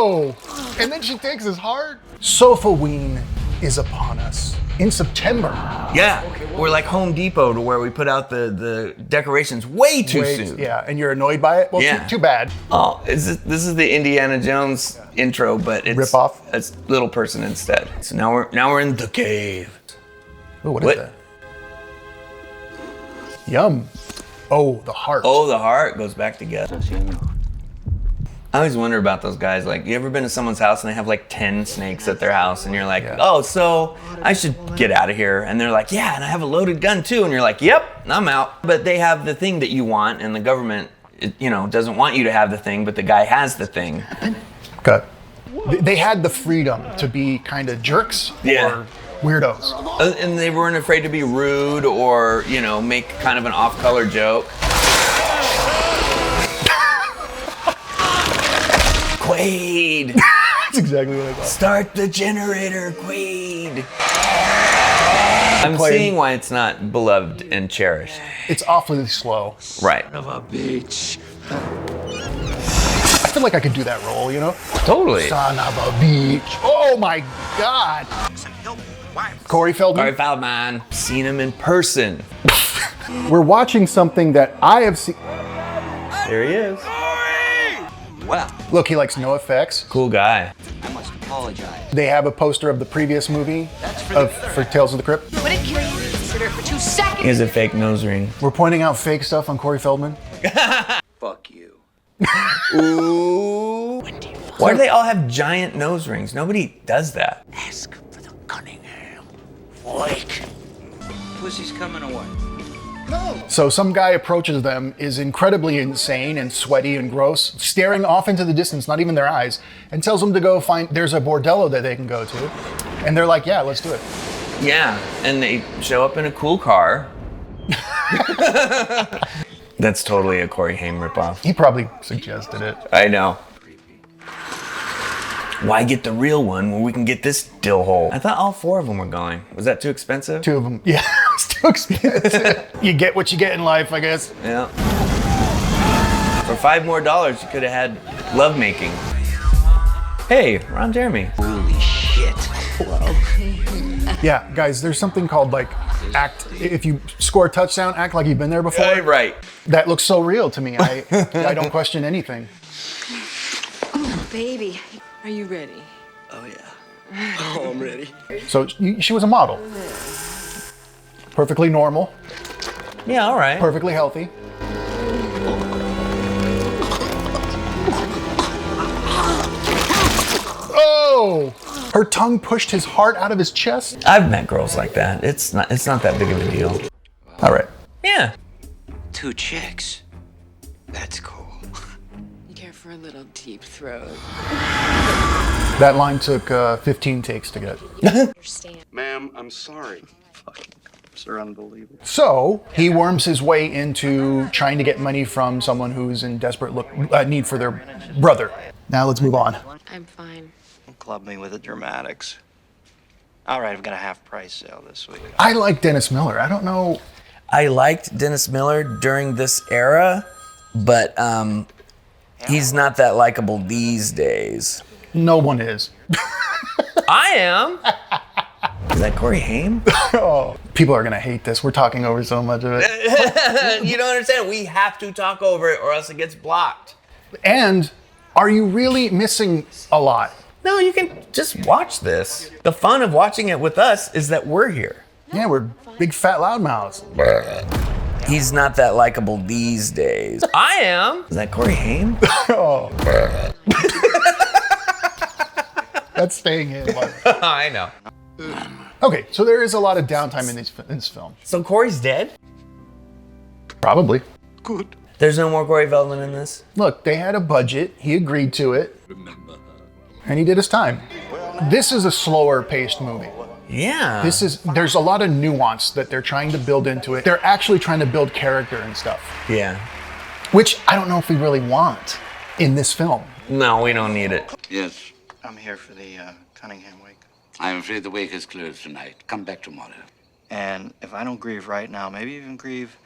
No! And then she takes his heart. Sofaween is upon us in September. Yeah, we're like Home Depot to where we put out the decorations way too soon. Yeah, and you're annoyed by it? Well, Yeah. too bad. Oh, this is the Indiana Jones intro, but it's Rip off? It's Little Person instead. So now we're in the cave. Ooh, what is that? Yum. Oh, the heart. Oh, the heart goes back together. I always wonder about those guys. Like, you ever been to someone's house and they have like 10 snakes at their house, and you're like, oh, so I should get out of here. And they're like, yeah, and I have a loaded gun too. And you're like, yep, I'm out. But they have the thing that you want, and the government, doesn't want you to have the thing, but the guy has the thing. Okay. They had the freedom to be kind of jerks or weirdos. And they weren't afraid to be rude or, make kind of an off-color joke. Quaid! That's exactly what I thought. Start the generator, Quaid! I'm seeing why it's not beloved and cherished. It's awfully slow. Right. Son of a bitch. I feel like I could do that role, Totally. Son of a bitch. Oh my God. Corey Feldman. Corey Feldman. Seen him in person. We're watching something that I have seen. There he is. Wow. Look, he likes no effects. Cool guy. I must apologize. They have a poster of the previous movie for Tales of the Crypt. Would it kill you to consider it for 2 seconds? He has a fake nose ring. We're pointing out fake stuff on Corey Feldman. Fuck you. Ooh. Why do they all have giant nose rings? Nobody does that. Ask for the Cunningham. Wake. Pussy's coming away. So some guy approaches them, is incredibly insane and sweaty and gross, staring off into the distance, not even their eyes, and tells them to go find, there's a bordello that they can go to. And they're like, yeah, let's do it. Yeah, and they show up in a cool car. That's totally a Corey Haim ripoff. He probably suggested it. I know. Why get the real one when we can get this dill hole? I thought all 4 of them were going. Was that too expensive? 2 of them. Yeah, it's too expensive. You get what you get in life, I guess. Yeah. For $5 more, you could have had lovemaking. Hey, Ron Jeremy. Holy shit. Yeah, guys, there's something called act. If you score a touchdown, act like you've been there before. Right. That looks so real to me. I don't question anything. Oh, baby. Are you ready? Oh, yeah. Oh, I'm ready. So she was a model. Perfectly normal, Yeah, all right. perfectly healthy. Oh! Her tongue pushed his heart out of his chest. I've met girls like that. It's not that big of a deal. All right. Yeah. 2 chicks. That's cool. You care for a little deep throat. That line took 15 takes to get. Understand. Ma'am, I'm sorry. Fucking cops are unbelievable. So he worms his way into trying to get money from someone who's in desperate need for their brother. Now let's move on. I'm fine. Club me with the dramatics. All right, I've got a half-price sale this week. I like Dennis Miller. I don't know. I liked Dennis Miller during this era, but he's not that likable these days. No one is. I am. Is that Corey Haim? Oh, people are going to hate this. We're talking over so much of it. You don't understand. We have to talk over it or else it gets blocked. And are you really missing a lot? No, you can just watch this. The fun of watching it with us is that we're here. Yeah, we're big fat loudmouths. He's not that likable these days. I am. Is that Corey Haim? Oh. That's staying in. I know. Okay, so there is a lot of downtime in this film. So Corey's dead? Probably. Good. There's no more Corey Feldman in this? Look, they had a budget. He agreed to it. And he did his time. This is a slower paced movie. Yeah. There's a lot of nuance that they're trying to build into it. They're actually trying to build character and stuff. Yeah. Which I don't know if we really want in this film. No, we don't need it. Yes, I'm here for the Cunningham wake. I'm afraid the wake is closed tonight. Come back tomorrow. And if I don't grieve right now, maybe even grieve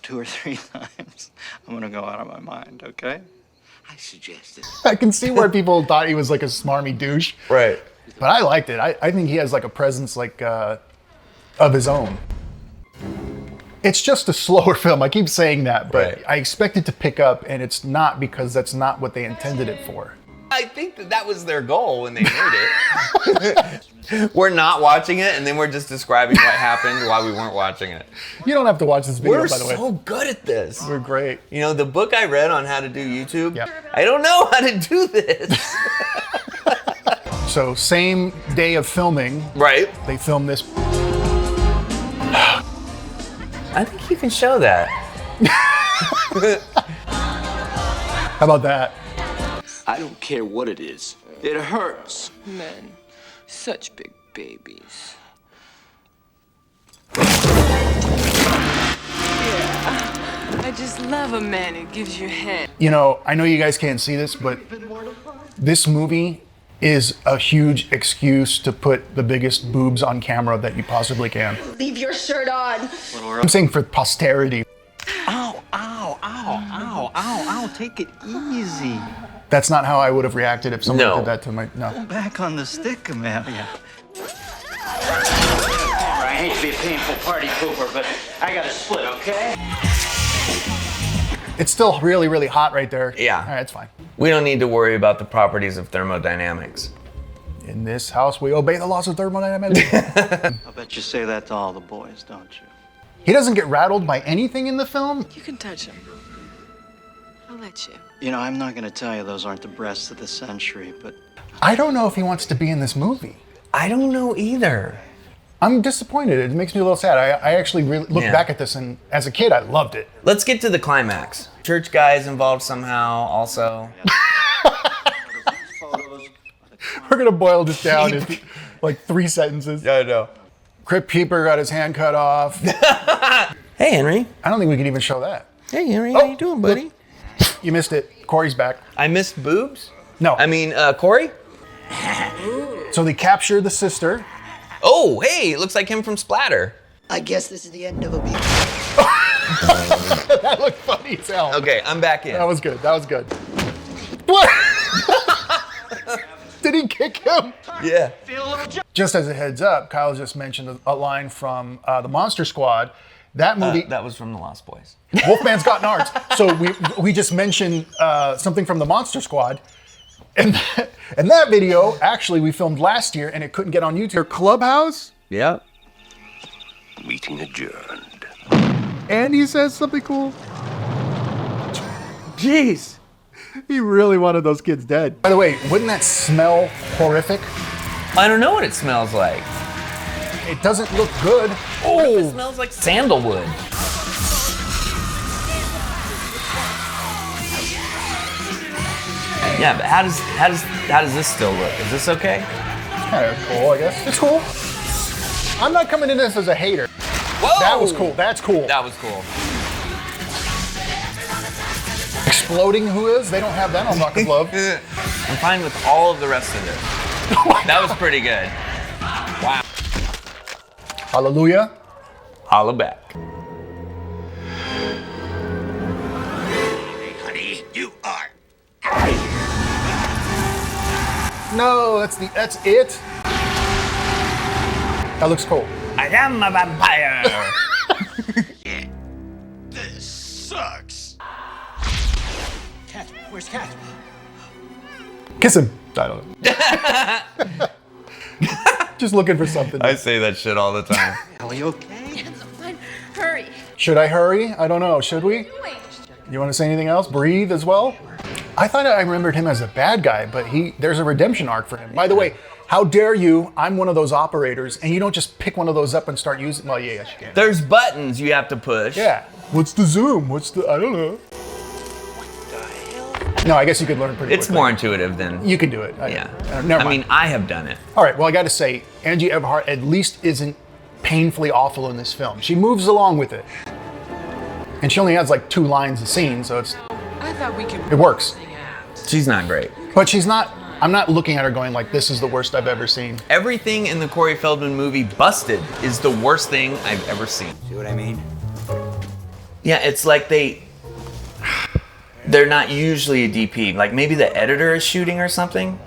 2 or 3 times, I'm gonna go out of my mind, okay? I suggested. I can see where people thought he was like a smarmy douche. Right. But I liked it. I think he has like a presence like of his own. It's just a slower film. I keep saying that, but Right. I expect it to pick up, and it's not because that's not what they intended it for. I think that was their goal when they made it. We're not watching it, and then we're just describing what happened while we weren't watching it. You don't have to watch this video, We're by the way. so good at this. We're great. You know, the book I read on how to do YouTube, Yep. I don't know how to do this. So same day of filming, Right. they filmed this. I think you can show that. How about that? I don't care what it is. It hurts. Men, such big babies. I just love a man who gives you head. You know, I know you guys can't see this, but this movie is a huge excuse to put the biggest boobs on camera that you possibly can. Leave your shirt on. I'm saying for posterity. Ow, ow, ow, ow, ow, ow, take it easy. That's not how I would have reacted if someone No. did that to my. No. Back on the stick, Amelia. I hate to be a painful party pooper, but I got to split, okay? It's still really, really hot right there. Yeah. All right, it's fine. We don't need to worry about the properties of thermodynamics. In this house, we obey the laws of thermodynamics. I bet you say that to all the boys, don't you? He doesn't get rattled by anything in the film. You can touch him. I'll let you. You know, I'm not going to tell you those aren't the breasts of the century, but I don't know if he wants to be in this movie. I don't know either. I'm disappointed. It makes me a little sad. I actually really look Yeah. back at this, and as a kid, I loved it. Let's get to the climax. Church guy is involved somehow also. We're gonna boil this down into like 3 sentences. I know. Crypt keeper got his hand cut off. Hey, Henry. I don't think we can even show that. Hey, Henry. How you doing, buddy? You missed it. Corey's back. I missed boobs? No. I mean, Corey? So they capture the sister. Oh, hey, it looks like him from Splatter. I guess this is the end of a beat. That looked funny as hell. Okay, I'm back in. That was good. That was good. What? Did he kick him? Yeah. Just as a heads up, Kyle just mentioned a line from the Monster Squad. That movie, That was from the Lost Boys. Wolfman's Got Nards. So we just mentioned something from the Monster Squad. And that video, actually, we filmed last year, and it couldn't get on YouTube. Clubhouse, Yep. Meeting adjourned. and he says something cool. Jeez. He really wanted those kids dead. By the way, wouldn't that smell horrific? I don't know what it smells like. It doesn't look good. It smells like sandalwood. Yeah, but how does this still look? Is this okay? Kind of cool, I guess. It's cool. I'm not coming into this as a hater. Whoa! That was cool. That's cool. That was cool. Exploding whoas, they don't have that on Rock of Love. I'm fine with all of the rest of it. That was pretty good. Wow. Hallelujah. Holla back. Honey, you are. No, that's it. That looks cool. I am a vampire. This sucks. Cat, where's Cat? Kiss him. I don't know. Just looking for something. I say that shit all the time. Are you okay? Fine. Hurry. Should I hurry? I don't know. Should we? You want to say anything else? Breathe as well? I thought I remembered him as a bad guy, but there's a redemption arc for him. By the way, how dare you? I'm one of those operators, and you don't just pick one of those up and start using. Well, yeah, yes, you can. There's buttons you have to push. Yeah. What's the zoom? I don't know. No, I guess you could learn pretty It's quickly. more intuitive than. You can do it. Yeah. Never I mind. mean, I have done it. All right, well, I got to say, Angie Everhart at least isn't painfully awful in this film. She moves along with it. And she only has like 2 lines a scene, so I thought we could. it works. She's not great. But she's not, I'm not looking at her going like, this is the worst I've ever seen. Everything in the Corey Feldman movie, Busted, is the worst thing I've ever seen. See what I mean? Yeah, it's like they they're not usually a DP. Like maybe the editor is shooting or something.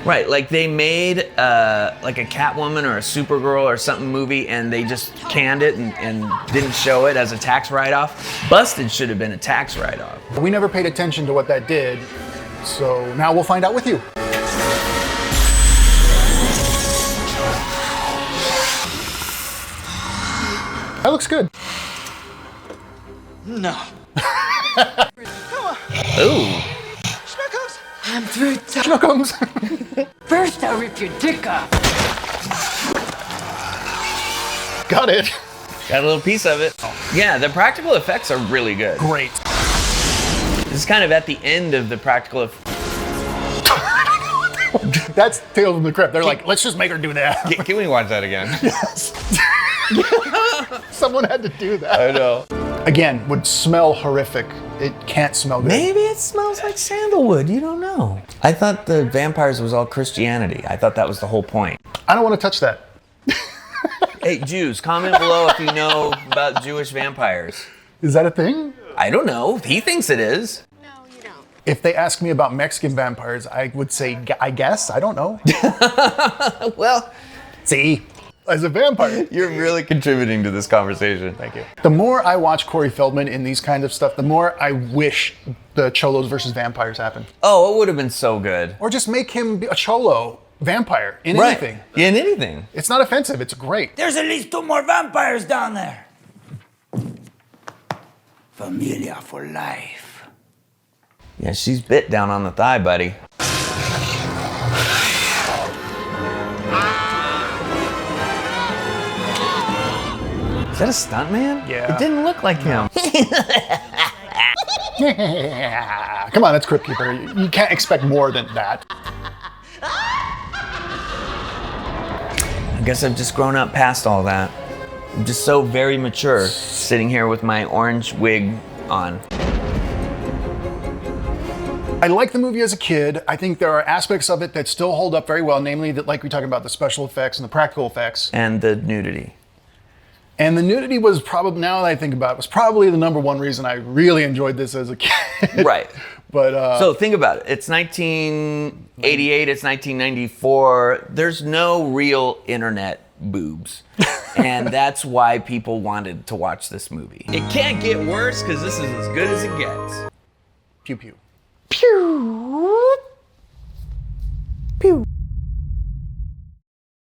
Right, like they made like a Catwoman or a Supergirl or something movie and they just canned it and didn't show it as a tax write-off. Busted should have been a tax write-off. We never paid attention to what that did, so now we'll find out with you. That looks good. No. Ooh. I'm through. Schnookums. First, I'll rip your dick off. Got it. Got a little piece of it. Yeah, the practical effects are really good. Great. This is kind of at the end of the practical That's Tales from the Crypt. They're like, let's just make her do that. Can we watch that again? Yes. Someone had to do that. I know. Again, would smell horrific. It can't smell good. Maybe it smells like sandalwood. You don't know. I thought the vampires was all Christianity. I thought that was the whole point. I don't want to touch that. Hey, Jews, comment below if you know about Jewish vampires. Is that a thing? I don't know. He thinks it is. If they ask me about Mexican vampires, I would say, I guess. I don't know. Well, See, as a vampire. you're really contributing to this conversation. Thank you. The more I watch Corey Feldman in these kinds of stuff, the more I wish the Cholos versus vampires happened. Oh, it would have been so good. Or just make him be a Cholo vampire in anything. In anything. It's not offensive. It's great. There's at least 2 more vampires down there. Familia for life. Yeah, she's bit down on the thigh, buddy. Is that a stuntman? Yeah. It didn't look like him. Come on, that's Crypt Keeper. You can't expect more than that. I guess I've just grown up past all that. I'm just so very mature, sitting here with my orange wig on. I liked the movie as a kid. I think there are aspects of it that still hold up very well, namely that, like we talked about, the special effects and the practical effects. And the nudity. And the nudity was probably, now that I think about it, was probably the number one reason I really enjoyed this as a kid. Right. But so think about it. It's 1988, it's 1994. There's no real internet boobs. And that's why people wanted to watch this movie. It can't get worse because this is as good as it gets. pew pew. Pew. Pew.